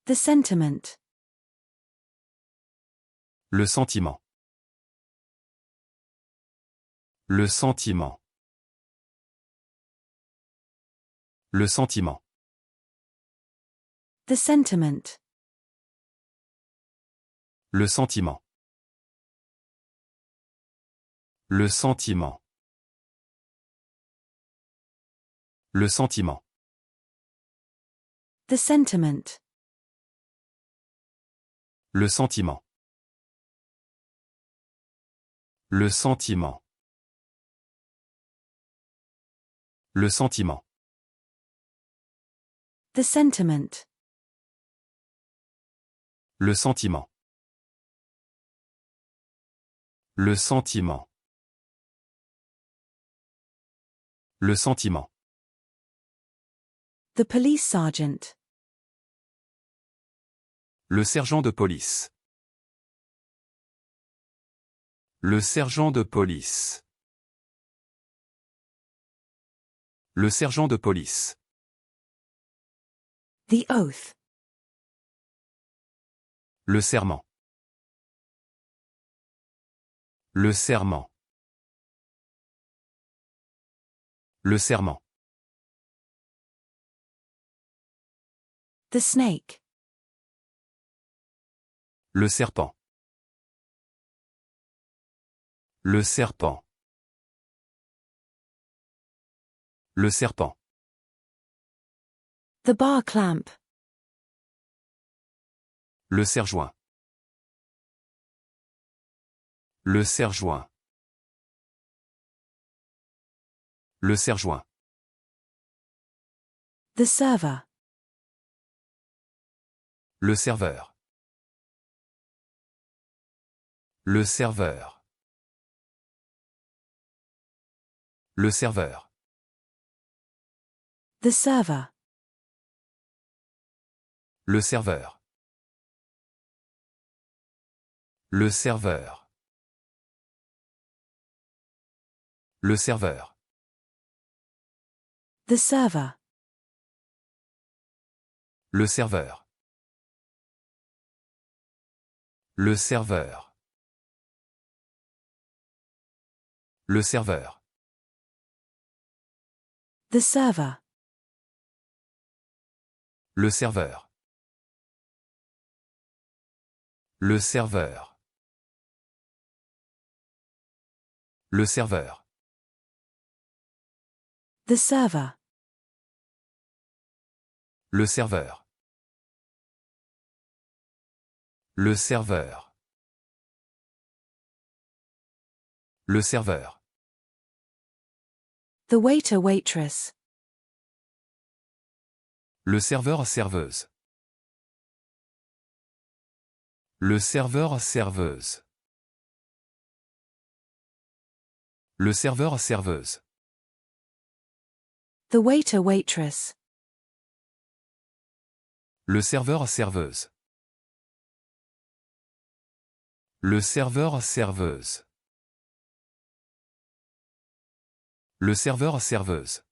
The sentiment. Le sentiment. Le sentiment. Le sentiment. The sentiment. Le sentiment. Le sentiment. Le sentiment. The sentiment. Le sentiment. Le sentiment. Le sentiment. The sentiment. Le sentiment. Le sentiment. Le sentiment. The police sergeant. Le sergent de police. Le sergent de police. Le sergent de police. The oath. Le serment. Le serment. Le serment. The snake. Le serpent. Le serpent. Le serpent. The bar clamp. Le serre-joint. Le serre-joint. Le serre-joint. The server. Le serveur. Le serveur. Le serveur. The server. Le serveur. Le serveur. Le serveur. The server. Le serveur. Le serveur. Le serveur. The server. Le serveur. Le serveur. Le serveur. The server. Le serveur. Le serveur. Le serveur. The waiter waitress. Le serveur-serveuse. Le serveur-serveuse. Le serveur-serveuse. The waiter waitress. Le serveur-serveuse. Le serveur-serveuse. Le serveur-serveuse.